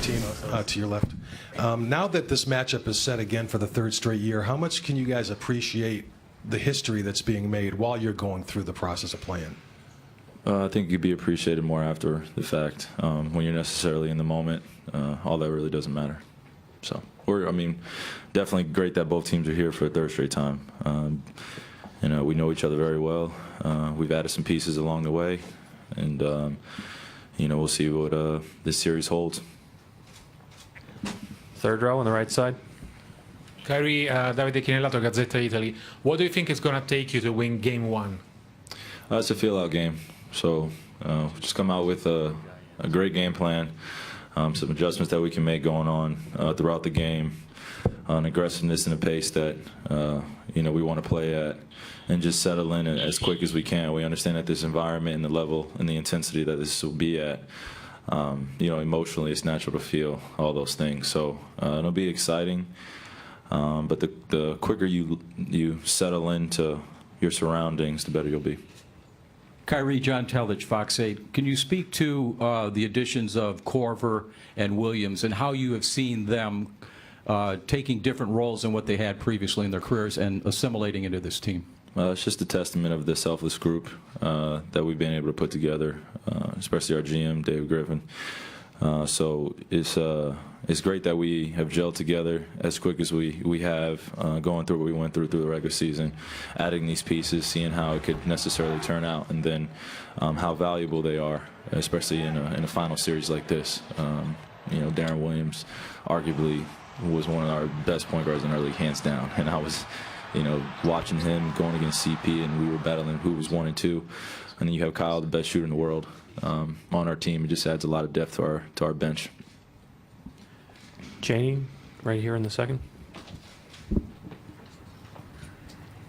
team to your left. Now that this matchup is set again for the third straight year, how much can you guys appreciate the history that's being made while you're going through the process of playing? I think you'd be appreciated more after the fact. When you're necessarily in the moment, all that really doesn't matter. So, definitely great that both teams are here for a third straight time. We know each other very well. We've added some pieces along the way, and we'll see what this series holds. Third row on the right side. Kyrie, Davide Chinellato, Gazzetta Italy. What do you think is going to take you to win Game 1? It's a feel-out game. So just come out with a great game plan, some adjustments that we can make going on throughout the game, an aggressiveness and a pace that we want to play at, and just settle in as quick as we can. We understand that this environment and the level and the intensity that this will be at, emotionally it's natural to feel all those things. So it'll be exciting, but the quicker you settle into your surroundings, the better you'll be. Kyrie, John Telich, Fox 8. Can you speak to the additions of Korver and Williams and how you have seen them taking different roles than what they had previously in their careers and assimilating into this team? It's just a testament of the selfless group that we've been able to put together, especially our GM, David Griffin. So it's great that we have gelled together as quick as we have, going through what we went through the regular season, adding these pieces, seeing how it could necessarily turn out, and then how valuable they are, especially in a final series like this. Darren Williams arguably was one of our best point guards in our league, hands down, and I was watching him going against CP, and we were battling who was 1 and 2, and then you have Kyle, the best shooter in the world, on our team. It just adds a lot of depth to our bench. Janie, right here in the second.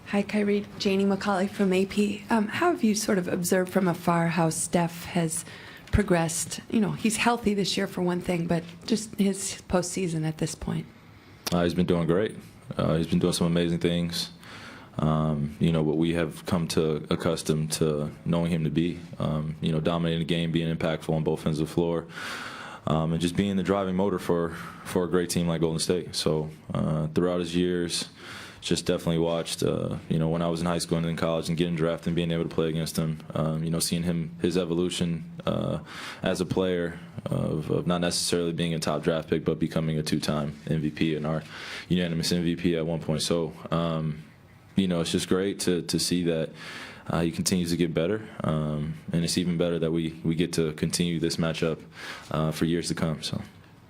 Hi, Kyrie. Janie McCauley from AP. How have you sort of observed from afar how Steph has progressed? He's healthy this year for one thing, but just his postseason at this point. He's been doing great. He's been doing some amazing things. What we have come to accustomed to knowing him to be, dominating the game, being impactful on both ends of the floor, and just being the driving motor for a great team like Golden State. So throughout his years, just definitely watched, when I was in high school and in college and getting drafted and being able to play against him, seeing his evolution as a player of not necessarily being a top draft pick, but becoming a 2-time MVP and our unanimous MVP at one point. So, it's just great to see that he continues to get better, and it's even better that we get to continue this matchup for years to come. So,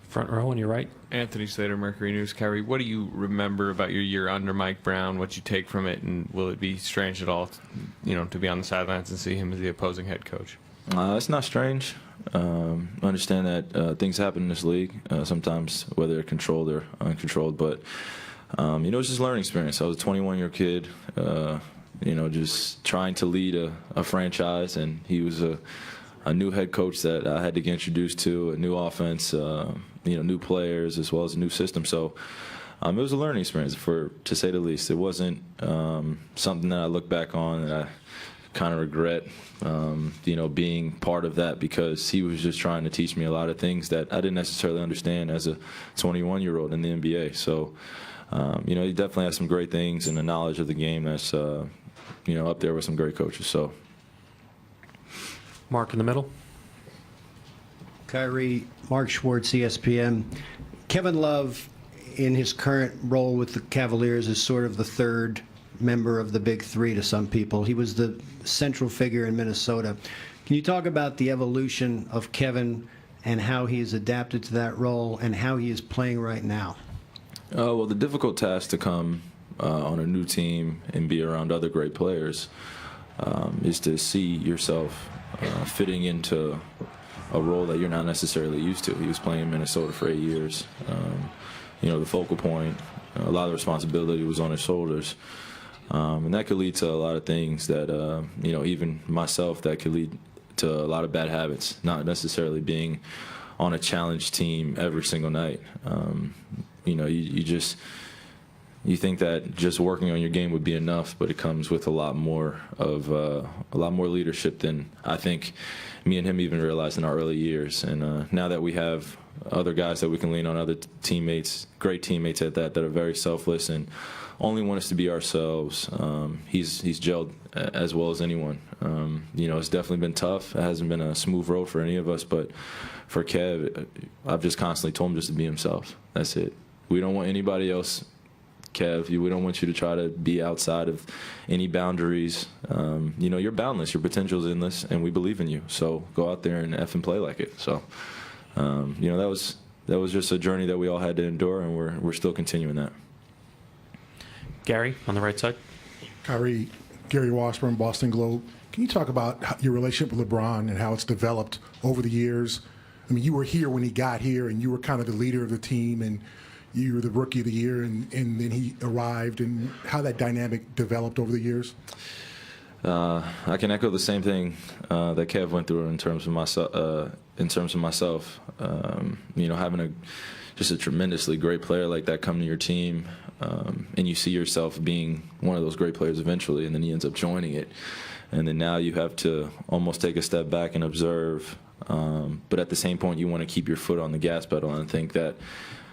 front row on your right. Anthony Slater, Mercury News. Kyrie, what do you remember about your year under Mike Brown? What you take from it, and will it be strange at all, to be on the sidelines and see him as the opposing head coach? It's not strange. I understand that things happen in this league, sometimes whether they're controlled or uncontrolled, but it's just a learning experience. I was a 21-year kid, just trying to lead a franchise, and he was a new head coach that I had to get introduced to, a new offense, new players, as well as a new system. So it was a learning experience, to say the least. It wasn't something that I look back on and I kind of regret, being part of that, because he was just trying to teach me a lot of things that I didn't necessarily understand as a 21-year-old in the NBA. So, he definitely has some great things and the knowledge of the game that's, up there with some great coaches. So, Mark in the middle. Kyrie, Mark Schwartz, ESPN. Kevin Love, in his current role with the Cavaliers, is sort of the third member of the Big Three to some people. He was the central figure in Minnesota. Can you talk about the evolution of Kevin and how he has adapted to that role and how he is playing right now? Well, the difficult task to come on a new team and be around other great players is to see yourself fitting into a role that you're not necessarily used to. He was playing in Minnesota for 8 years. The focal point, a lot of responsibility was on his shoulders. And that could lead to a lot of things that, even myself, that could lead to a lot of bad habits, not necessarily being on a challenge team every single night. You you think that just working on your game would be enough, but it comes with a lot more leadership than I think me and him even realized in our early years. And now that we have other guys that we can lean on, other teammates, great teammates at that are very selfless and only want us to be ourselves. He's gelled as well as anyone. It's definitely been tough. It hasn't been a smooth road for any of us, but for Kev, I've just constantly told him just to be himself. That's it. We don't want anybody else, Kev. We don't want you to try to be outside of any boundaries. You're boundless. Your potential is endless, and we believe in you. So go out there and and play like it. So, that was just a journey that we all had to endure, and we're still continuing that. Gary, on the right side. Kyrie, Gary Washburn, Boston Globe. Can you talk about your relationship with LeBron and how it's developed over the years? I mean, you were here when he got here, and you were kind of the leader of the team, and you were the Rookie of the Year, and then he arrived, and how that dynamic developed over the years? I can echo the same thing that Kev went through in terms of myself. Having just a tremendously great player like that come to your team, and you see yourself being one of those great players eventually, and then he ends up joining it. And then now you have to almost take a step back and observe. But at the same point, you want to keep your foot on the gas pedal, and think that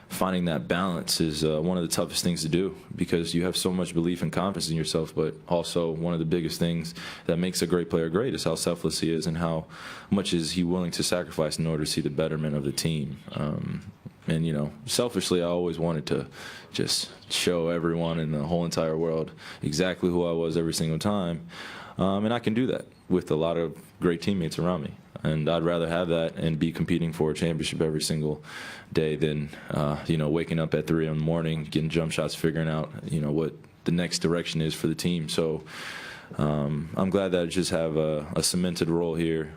finding that balance is one of the toughest things to do, because you have so much belief and confidence in yourself, but also one of the biggest things that makes a great player great is how selfless he is and how much is he willing to sacrifice in order to see the betterment of the team. Selfishly, I always wanted to just show everyone in the whole entire world exactly who I was every single time. And I can do that with a lot of great teammates around me. And I'd rather have that and be competing for a championship every single day than, waking up at 3 in the morning, getting jump shots, figuring out, what the next direction is for the team. So I'm glad that I just have a cemented role here,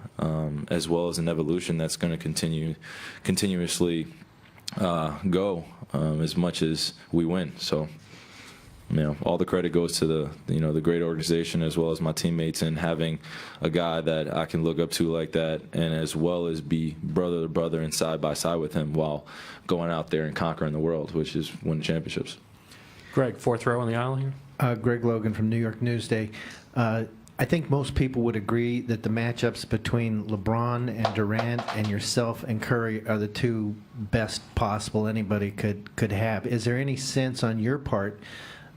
as well as an evolution that's going to continuously go as much as we win. So, all the credit goes to the great organization as well as my teammates, and having a guy that I can look up to like that, and as well as be brother to brother and side by side with him while going out there and conquering the world, which is winning championships. Greg, fourth row on the aisle here. Greg Logan from New York Newsday. I think most people would agree that the matchups between LeBron and Durant and yourself and Curry are the two best possible anybody could have. Is there any sense on your part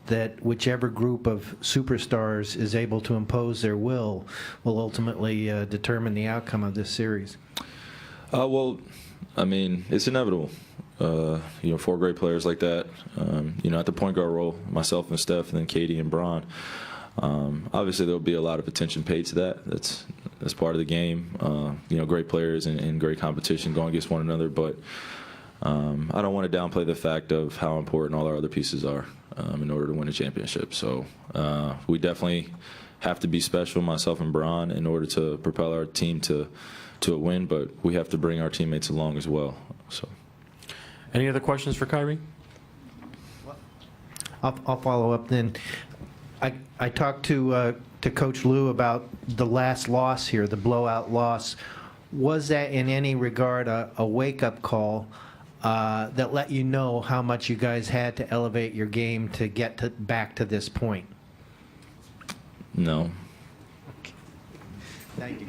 that whichever group of superstars is able to impose their will ultimately determine the outcome of this series? It's inevitable. 4 great players like that. At the point guard role, myself and Steph, and then Katie and Bron. Obviously, there'll be a lot of attention paid to that. That's part of the game. Great players and great competition going against one another. But I don't want to downplay the fact of how important all our other pieces are in order to win a championship. So we definitely have to be special, myself and Bron, in order to propel our team to a win. But we have to bring our teammates along as well. So, any other questions for Kyrie? I'll follow up then. I talked to Coach Lou about the last loss here, the blowout loss. Was that in any regard a wake-up call that let you know how much you guys had to elevate your game to get back to this point? No. Thank you.